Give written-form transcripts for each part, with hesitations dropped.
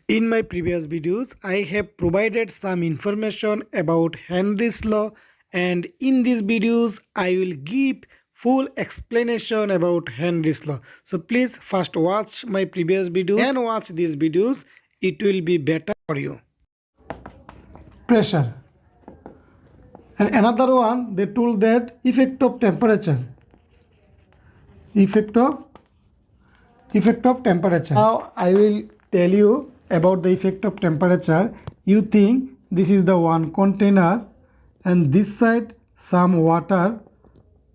In my previous videos, I have provided some information about Henry's law, and in these videos, I will give full explanation about Henry's law. So please first watch my previous videos and watch these videos. It will be better for you. Pressure. And another one, they told that effect of temperature. Effect of temperature. Now I will tell you about the effect of temperature. You think this is the one container and this side some water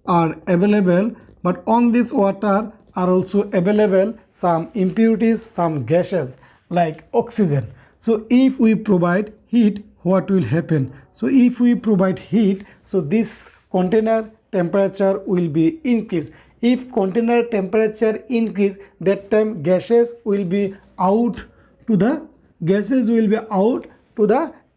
are available, but on this water are also available some impurities, some gases like oxygen. So if we provide heat, what will happen? So if we provide heat, so this container temperature will be increased. If container temperature increase, that time gases will be out to the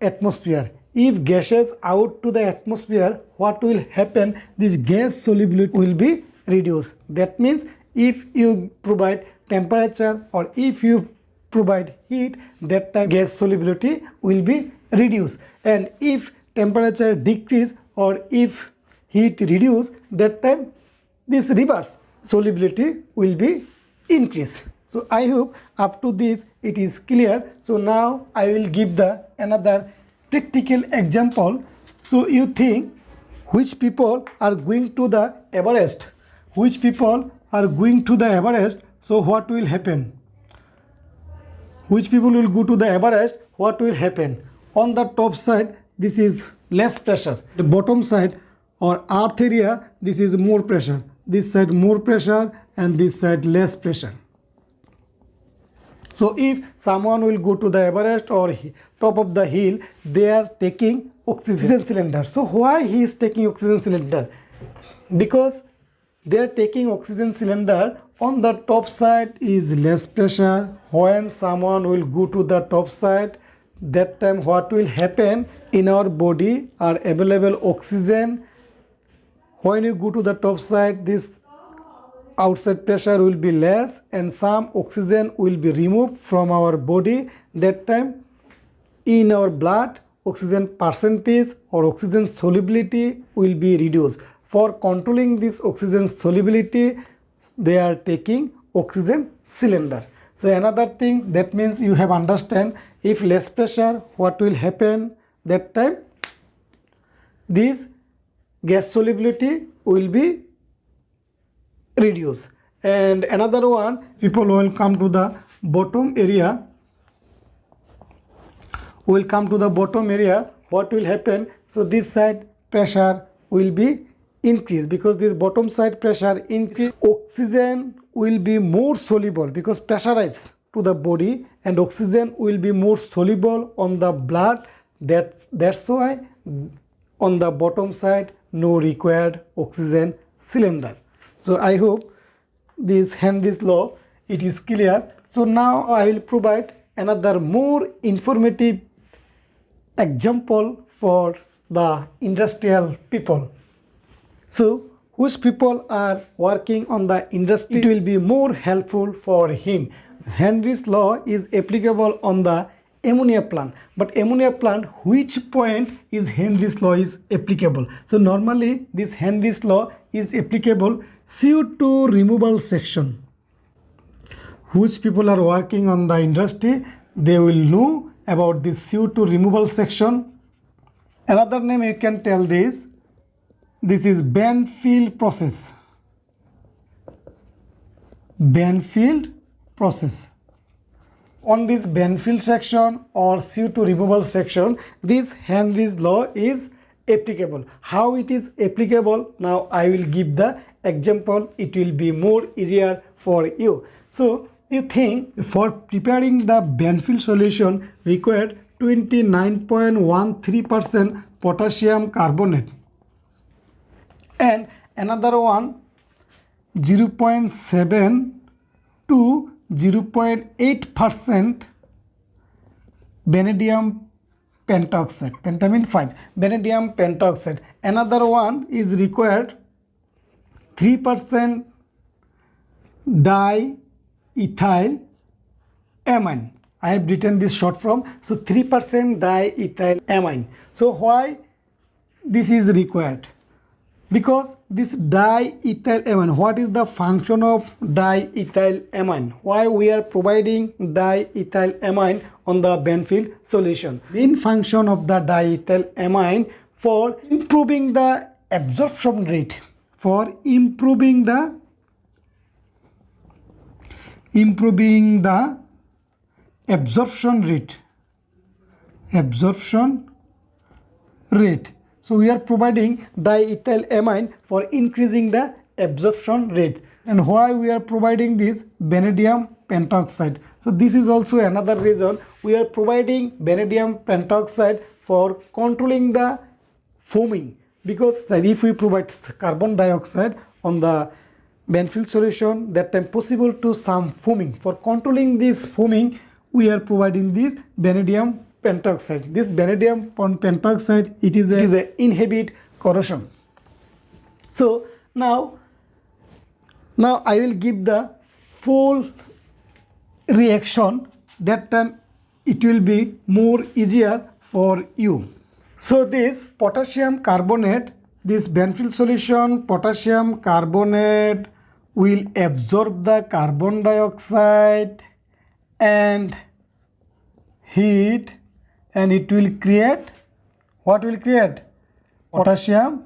atmosphere. If gases out to the atmosphere, what will happen? This gas solubility will be reduced. That means if you provide temperature or if you provide heat, that time gas solubility will be reduced. And if temperature decrease or if heat reduce, that time this reverse solubility will be increased. So I hope up to this it is clear. So now I will give the another practical example. So you think which people are going to the Everest? Which people are going to the Everest? So what will happen? Which people will go to the Everest? What will happen? On the top side, this is less pressure. The bottom side or earth area, this is more pressure. This side more pressure and this side less pressure. So if someone will go to the Everest or top of the hill, they are taking oxygen cylinder. So why he is taking oxygen cylinder? Because they are taking oxygen cylinder. On the top side is less pressure. When someone will go to the top side, that time what will happen? In our body are available oxygen. When you go to the top side, this outside pressure will be less and some oxygen will be removed from our body. That time in our blood, oxygen percentage or oxygen solubility will be reduced. For controlling this oxygen solubility, they are taking oxygen cylinder. So another thing, that means you have understand, if less pressure, what will happen? That time this gas solubility will be reduced. And another one, people will come to the bottom area. What will happen? So this side pressure will be increased because this bottom side pressure increase. Oxygen will be more soluble because pressurized to the body, and oxygen will be more soluble on the blood. That's why on the bottom side no required oxygen cylinder. So I hope this Henry's law it is clear. So now I will provide another more informative example for the industrial people. So which people are working on the industry, it will be more helpful for him. Henry's law is applicable on the ammonia plant, but ammonia plant, which point is Henry's law is applicable? So normally this Henry's law is applicable CO2 removal section. Which people are working on the industry, they will know about this CO2 removal section. Another name you can tell this is Banfield process. Banfield process. On this Banfield section or CO2 removal section, this Henry's law is applicable. How it is applicable? Now I will give the example. It will be more easier for you. So you think for preparing the Banfield solution required 29.13% potassium carbonate and another one 0.7 to 0.8% vanadium pentoxide, pentamine 5, vanadium pentoxide. Another one is required 3% diethyl amine. I have written this short form. So 3% diethylamine. So why this is required? Because this diethylamine, what is the function of diethylamine? Why we are providing diethylamine on the Benfield solution? Main function of the diethylamine for improving the absorption rate, for improving the absorption rate. So we are providing diethylamine for increasing the absorption rate. And why we are providing this vanadium pentoxide? So this is also another reason we are providing vanadium pentoxide for controlling the foaming. Because if we provide carbon dioxide on the Benfield solution, that time possible to some foaming. For controlling this foaming, we are providing this vanadium pentoxide. This vanadium pentoxide, it is a inhibit corrosion. So now I will give the full reaction. That time it will be more easier for you. So this potassium carbonate, this Benfield solution, potassium carbonate will absorb the carbon dioxide and heat, and it will create, what will create? Potassium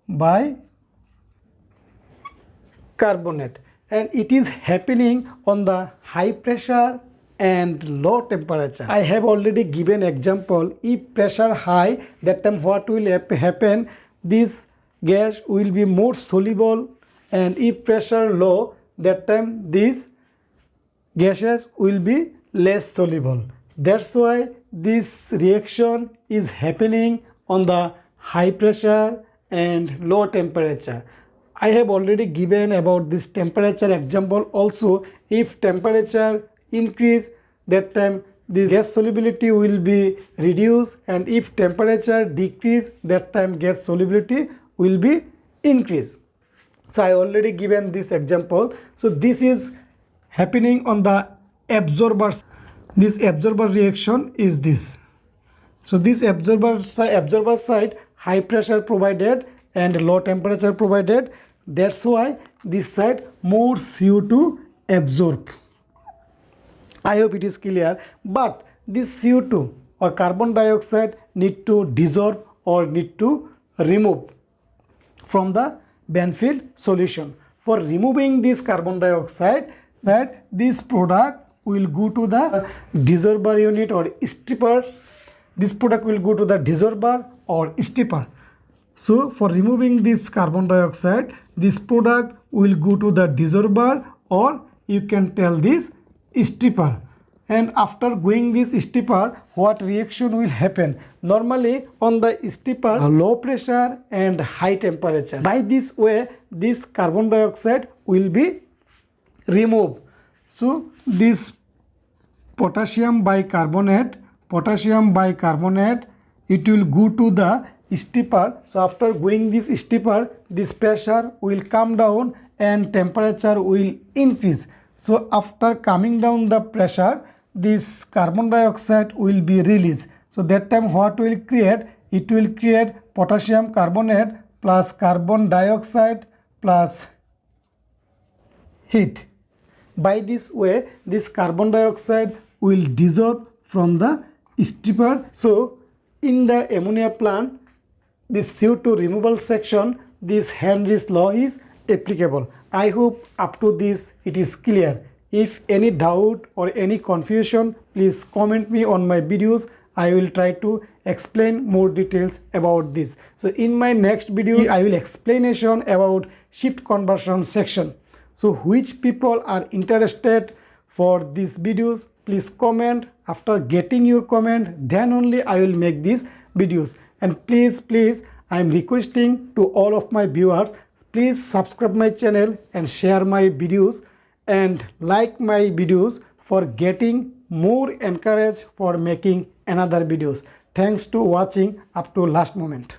bicarbonate. And it is happening on the high pressure and low temperature. I have already given example. If pressure high, that time what will happen? This gas will be more soluble, and if pressure low, that time these gases will be less soluble. That's why this reaction is happening on the high pressure and low temperature. I have already given about this temperature example also. If temperature increase, that time the gas solubility will be reduced, and if temperature decrease, that time gas solubility will be increased. So I already given this example. So this is happening on the absorbers. This absorber reaction is this. So this absorber side, high pressure provided and low temperature provided. That's why this side more CO2 absorb. I hope it is clear. But this CO2 or carbon dioxide need to dissolve or need to remove from the Benfield solution. For removing this carbon dioxide, this product will go to the dissolver unit or stripper. This product will go to the dissolver or stripper. So for removing this carbon dioxide, this product will go to the dissolver, or you can tell this stripper. And after going this stripper, what reaction will happen? Normally on the stripper, low pressure and high temperature. By this way, this carbon dioxide will be removed. So this potassium bicarbonate, it will go to the stripper. So after going this stripper, this pressure will come down and temperature will increase. So after coming down the pressure, this carbon dioxide will be released. So that time what will create? It will create potassium carbonate plus carbon dioxide plus heat. By this way, this carbon dioxide will dissolve from the stripper. So in the ammonia plant, this CO2 removal section, this Henry's law is applicable. I hope up to this it is clear. If any doubt or any confusion, please comment me on my videos. I will try to explain more details about this. So in my next video, I will explanation about shift conversion section. So which people are interested for these videos, please comment. After getting your comment, then only I will make these videos. And please, I am requesting to all of my viewers, please subscribe my channel and share my videos and like my videos for getting more encouraged for making another videos. Thanks to watching up to last moment.